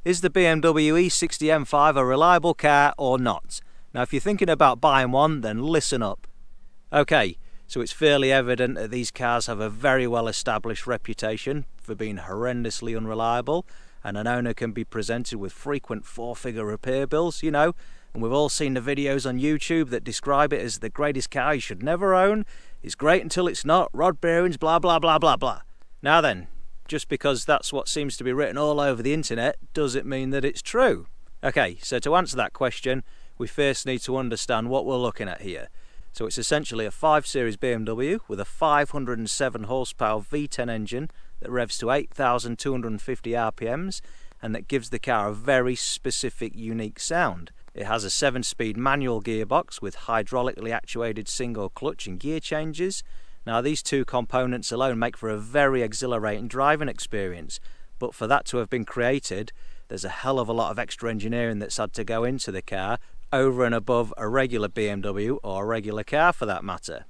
Is the BMW E60 M5 a reliable car or not? Now if you're thinking about buying one, then listen up. Okay, so it's fairly evident that these cars have a very well established reputation for being horrendously unreliable, and an owner can be presented with frequent four-figure repair bills, and we've all seen the videos on YouTube that describe it as the greatest car you should never own, it's great until it's not, rod bearings, blah blah blah blah blah. Now then, just because that's what seems to be written all over the internet, does it mean that it's true? Okay, so to answer that question, we first need to understand what we're looking at here. So it's essentially a 5 Series BMW with a 507 horsepower V10 engine that revs to 8,250 RPMs and that gives the car a very specific, unique sound. It has a 7-speed manual gearbox with hydraulically actuated single clutch and gear changes. Now these two components alone make for a very exhilarating driving experience, but for that to have been created, there's a hell of a lot of extra engineering that's had to go into the car over and above a regular BMW or a regular car for that matter.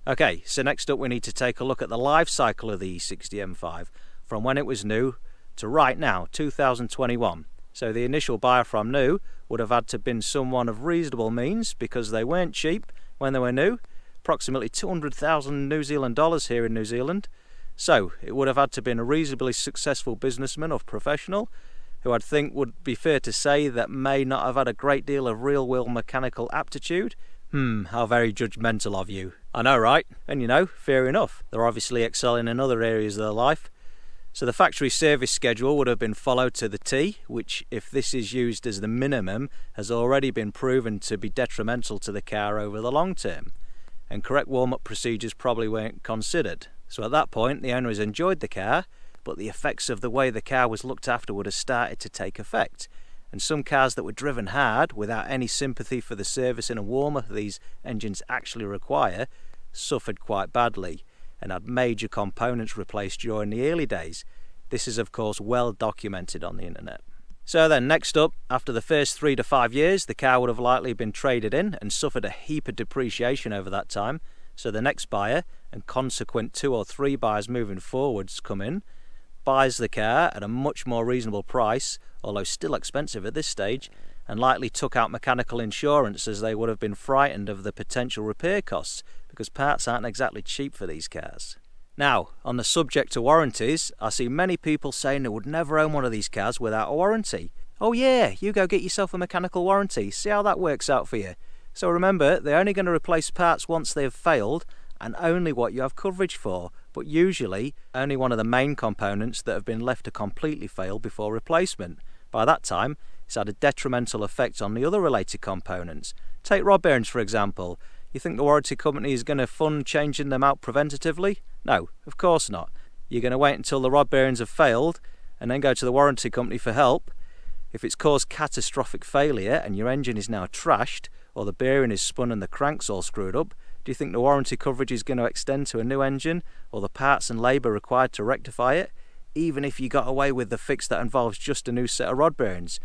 Okay, so next up we need to take a look at the life cycle of the E60 M5 from when it was new to right now, 2021. So the initial buyer from new would have had to have been someone of reasonable means because they weren't cheap when they were new, approximately 200,000 New Zealand dollars here in New Zealand. So it would have had to have been a reasonably successful businessman or professional who I'd think would be fair to say that may not have had a great deal of real-world mechanical aptitude. How very judgmental of you. I know, right? And fair enough. They're obviously excelling in other areas of their life. So the factory service schedule would have been followed to the T, which, if this is used as the minimum, has already been proven to be detrimental to the car over the long term. And correct warm-up procedures probably weren't considered. So at that point, the owner has enjoyed the car, but the effects of the way the car was looked after would have started to take effect. And some cars that were driven hard, without any sympathy for the servicing and warm-up these engines actually require, suffered quite badly and had major components replaced during the early days. This is of course well documented on the internet. So then next up, after the first 3 to 5 years, the car would have likely been traded in and suffered a heap of depreciation over that time. So the next buyer, and consequent 2 or 3 buyers moving forwards, come in, buys the car at a much more reasonable price, although still expensive at this stage, and likely took out mechanical insurance as they would have been frightened of the potential repair costs, because parts aren't exactly cheap for these cars. Now, on the subject of warranties, I see many people saying they would never own one of these cars without a warranty. Oh yeah, you go get yourself a mechanical warranty, see how that works out for you. So remember, they're only going to replace parts once they have failed, and only what you have coverage for, but usually only one of the main components that have been left to completely fail before replacement. By that time, it's had a detrimental effect on the other related components. Take rod bearings for example. You think the warranty company is going to fund changing them out preventatively? No, of course not. You're going to wait until the rod bearings have failed and then go to the warranty company for help. If it's caused catastrophic failure and your engine is now trashed, or the bearing is spun and the crank's all screwed up, do you think the warranty coverage is going to extend to a new engine or the parts and labour required to rectify it, even if you got away with the fix that involves just a new set of rod bearings?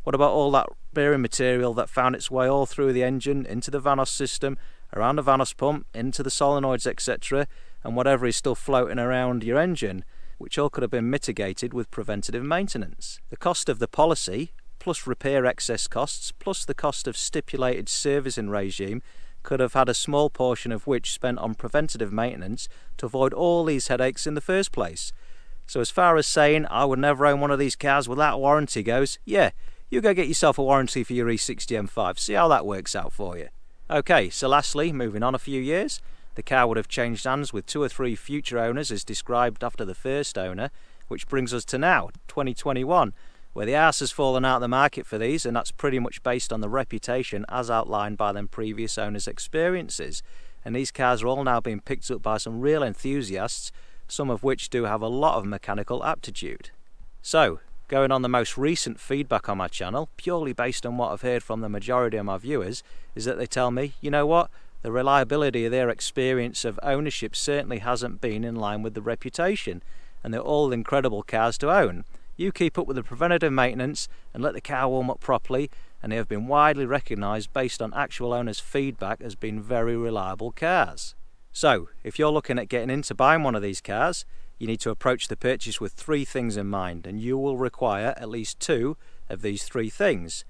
What about all that bearing material that found its way all through the engine, into the Vanos system, around the Vanos pump, into the solenoids, etc., and whatever is still floating around your engine, which all could have been mitigated with preventative maintenance? The cost of the policy, plus repair excess costs, plus the cost of stipulated servicing regime, could have had a small portion of which spent on preventative maintenance to avoid all these headaches in the first place. So as far as saying I would never own one of these cars without a warranty goes, yeah, you go get yourself a warranty for your E60 M5, see how that works out for you. Okay, so lastly, moving on a few years, the car would have changed hands with 2 or 3 future owners as described after the first owner, which brings us to now, 2021, where the arse has fallen out of the market for these, and that's pretty much based on the reputation as outlined by them previous owners' experiences. And these cars are all now being picked up by some real enthusiasts, some of which do have a lot of mechanical aptitude. So, going on the most recent feedback on my channel, purely based on what I've heard from the majority of my viewers, is that they tell me, you know what, the reliability of their experience of ownership certainly hasn't been in line with the reputation, and they're all incredible cars to own. You keep up with the preventative maintenance and let the car warm up properly, and they have been widely recognised based on actual owners' feedback as being very reliable cars. So, if you're looking at getting into buying one of these cars, you need to approach the purchase with 3 things in mind, and you will require at least 2 of these 3 things.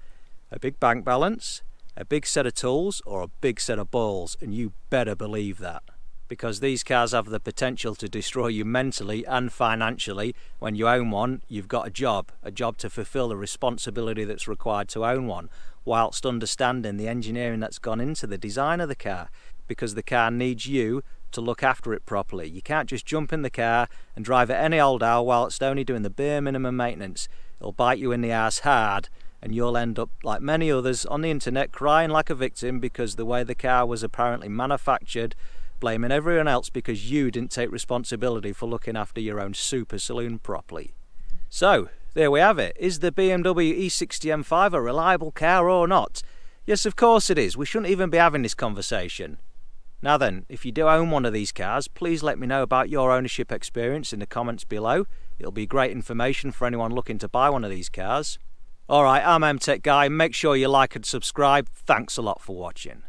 A big bank balance, a big set of tools, or a big set of balls, and you better believe that. Because these cars have the potential to destroy you mentally and financially. When you own one, you've got a job to fulfill the responsibility that's required to own one, whilst understanding the engineering that's gone into the design of the car, because the car needs you to look after it properly. You can't just jump in the car and drive it any old how while it's only doing the bare minimum maintenance. It'll bite you in the arse hard, and you'll end up, like many others on the internet, crying like a victim because the way the car was apparently manufactured, blaming everyone else because you didn't take responsibility for looking after your own super saloon properly. So, there we have it. Is the BMW E60 M5 a reliable car or not? Yes, of course it is. We shouldn't even be having this conversation. Now then, if you do own one of these cars, please let me know about your ownership experience in the comments below. It'll be great information for anyone looking to buy one of these cars. Alright, I'm MTech Guy. Make sure you like and subscribe. Thanks a lot for watching.